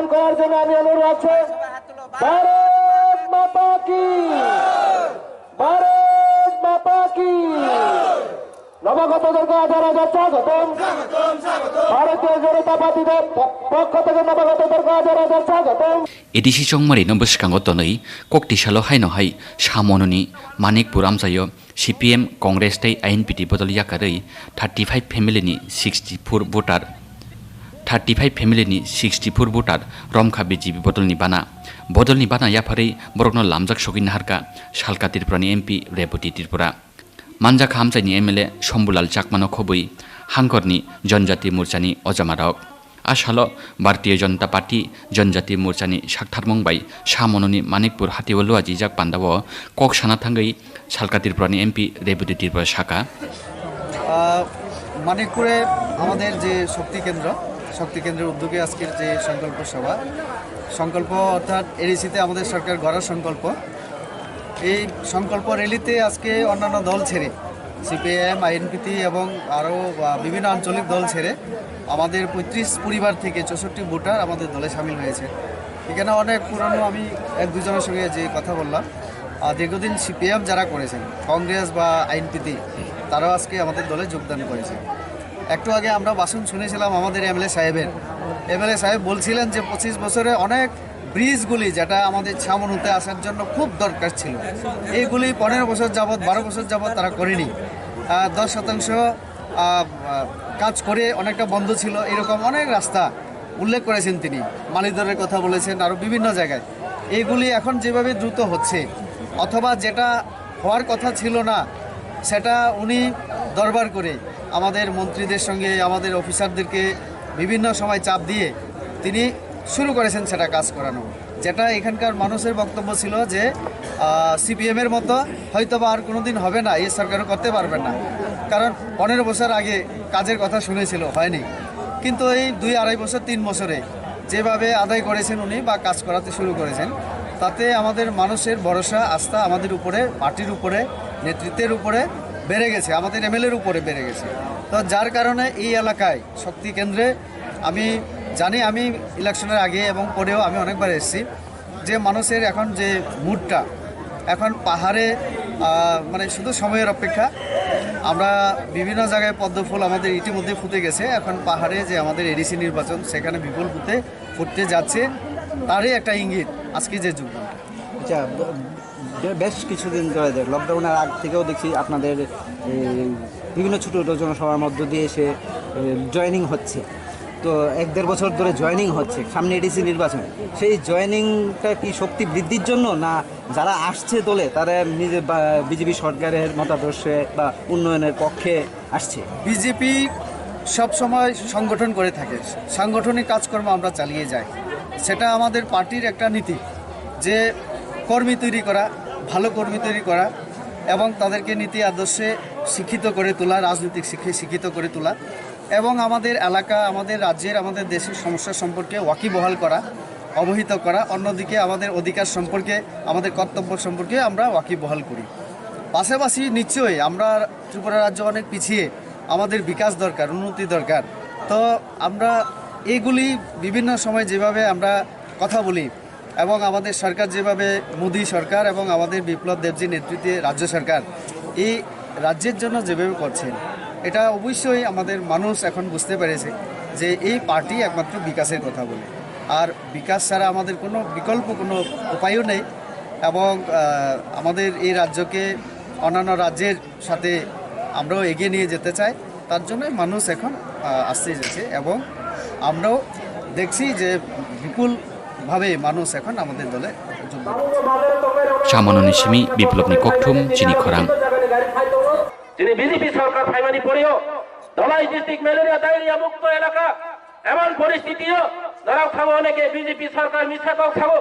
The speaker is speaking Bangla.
গ্রহণ করার জন্য আমি অনুরোধ আছে। ভারত মাতা কি, ভারত মাতা কি। নবাগতদেরকে হাজার হাজার স্বাগতম। ভারতীয় জনতা পার্টিদের পক্ষ থেকে নবাগতদেরকে হাজার হাজার স্বাগতম। এডিসি চংমারি নবস্কাঙ্গ তনৈ kokti salo haino hai samononi manikpur amsayo CPM Congress tai INPT bodol yakarei 35 family ni 64 voter 35 family ni 64 voter romkha BJP bodol ni bana yaphari borokno lamjak sokin harka salkatir prani MP Reboti Tripura manja khamchai ni MLA Shambulal Chakmano khobui hangkorni जनजाति मोर्चानि अजामारक आसालो भारतीय जनता पार्टी जनजाति मोर्चानि साक्थारमं बाई सामननि मानिकपुर हातिवलुआ जिजाक पान्दाव कक साना थांगै सालकातिरपुरानि एमपि रेबुति त्रिपुरा शाखा মানিকপুরে আমাদের যে শক্তি কেন্দ্রের উদ্যোগে আজকের যে সংকল্প সভা সংকল্প অর্থাৎ এডিসিতে আমাদের সরকার গড়ার সংকল্প এই সংকল্প র্যালিতে আজকে অন্যান্য দল ছেড়ে CPM INPT এবং আরও বিভিন্ন আঞ্চলিক দল ছেড়ে আমাদের 35 পরিবার থেকে 64 ভোটার আমাদের দলে সামিল হয়েছে। এখানে অনেক পুরনো আমি এক দুজনের সঙ্গে যে কথা বললাম দীর্ঘদিন CPM যারা করেছেন কংগ্রেস বা INPT তারাও আজকে আমাদের দলে যোগদান করেছে। একটু আগে আমরা ভাষণ শুনেছিলাম আমাদের MLA সাহেব বলছিলেন যে 25 বছরে অনেক ব্রিজগুলি যেটা আমাদের ছামনুতে আসার জন্য খুব দরকার ছিল এইগুলি 15 বছর যাবৎ 12 বছর যাবৎ তারা করেনি। 10% কাজ করে অনেকটা বন্ধ ছিল, এরকম অনেক রাস্তা উল্লেখ করেছেন তিনি। মালিদরের কথা বলেছেন আরও বিভিন্ন জায়গায়। এইগুলি এখন যেভাবে দ্রুত হচ্ছে অথবা যেটা হওয়ার কথা ছিল না সেটা উনি দরবার করে আমাদের মন্ত্রীদের সঙ্গে আমাদের অফিসারদেরকে বিভিন্ন সময় চাপ দিয়ে তিনি শুরু করেছেন সেটা কাজ করানো। যেটা এখানকার মানুষের বক্তব্য ছিল যে CPM-এর মতো হয়তো বা আর কোনোদিন হবে না, এই সরকারও করতে পারবেন না, কারণ 15 বছর আগে কাজের কথা শুনেছিল হয়নি। কিন্তু এই 2-2.5 বছর 3 বছরে যেভাবে আদায় করেছেন উনি বা কাজ করাতে শুরু করেছেন তাতে আমাদের মানুষের ভরসা আস্থা আমাদের উপরে, পার্টির উপরে, নেতৃত্বের উপরে বেড়ে গেছে, আমাদের MLA-র উপরে বেড়ে গেছে। তো যার কারণে এই এলাকায় শক্তি কেন্দ্রে আমি জানি, আমি ইলেকশনের আগে এবং পরেও আমি অনেকবার এসেছি যে মানুষের এখন যে মুডটা এখন পাহাড়ে মানে শুধু সময়ের অপেক্ষা। আমরা বিভিন্ন জায়গায় পদ্মফুল আমাদের ইতিমধ্যে ফুটে গেছে, এখন পাহাড়ে যে আমাদের এডিসি নির্বাচন সেখানে বিপুল ফুটতে যাচ্ছে, তারই একটা ইঙ্গিত আজকে যে যুগ। আচ্ছা, বেশ কিছুদিন ধরে লকডাউনের আগ থেকেও দেখছি আপনাদের বিভিন্ন ছোটো ছোটো জনসভার মধ্য দিয়ে এসে জয়েনিং হচ্ছে। তো 1-1.5 বছর ধরে জয়েনিং হচ্ছে, সামনে এডিসি নির্বাচন, সেই জয়েনিংটা কি শক্তি বৃদ্ধির জন্য না যারা আসছে দলে তারা নিজে বিজেপি সরকারের মতাদর্শে বা উন্নয়নের পক্ষে আসছে? বিজেপি সবসময় সংগঠন করে থাকে, সাংগঠনিক কাজকর্ম আমরা চালিয়ে যাই, সেটা আমাদের পার্টির একটা নীতি যে কর্মী তৈরি করা, ভালো কর্মী তৈরি করা এবং তাদেরকে নীতি আদর্শে শিক্ষিত করে তোলা, রাজনৈতিক শিক্ষায় শিক্ষিত করে তোলা এবং আমাদের এলাকা, আমাদের রাজ্যের, আমাদের দেশের সমস্যা সম্পর্কে ওয়াকিবহাল করা, অবহিত করা, অন্যদিকে আমাদের অধিকার সম্পর্কে, আমাদের কর্তব্য সম্পর্কে আমরা ওয়াকিবহাল করি। পাশাপাশি নিশ্চয়ই আমরা ত্রিপুরা রাজ্য অনেক পিছিয়ে, আমাদের বিকাশ দরকার, উন্নতি দরকার। তো আমরা এইগুলি বিভিন্ন সময় যেভাবে আমরা কথা বলি এবং আমাদের সরকার যেভাবে মোদী সরকার এবং আমাদের বিপ্লব দেবজি নেতৃত্বে রাজ্য সরকার এই রাজ্যের জন্য যেভাবে করছেন এটা অবশ্যই আমাদের মানুষ এখন বুঝতে পেরেছে যে এই পার্টি একমাত্র বিকাশের কথা বলে, আর বিকাশ ছাড়া আমাদের কোনো বিকল্প কোনো উপায়ও নেই এবং আমাদের এই রাজ্যকে অন্যান্য রাজ্যের সাথে আমরাও এগিয়ে নিয়ে যেতে চাই। তার জন্য মানুষ এখন আসতে যাচ্ছে এবং আমরাও দেখছি যে বিপুলভাবে মানুষ এখন আমাদের দলে যোগদান করছে। সামননি সিমি বিপ্লবনি ককথুম চিনি খরাং যিনি বিজেপি সরকার ফাইমানি পড়েও ধলাই ডিস্ট্রিক্ট ম্যালেরিয়া ডায়রিয়া মুক্ত এলাকা এমন পরিস্থিতিও ধরাও থাকো অনেকে বিজেপি সরকার মিথ্যা থাকো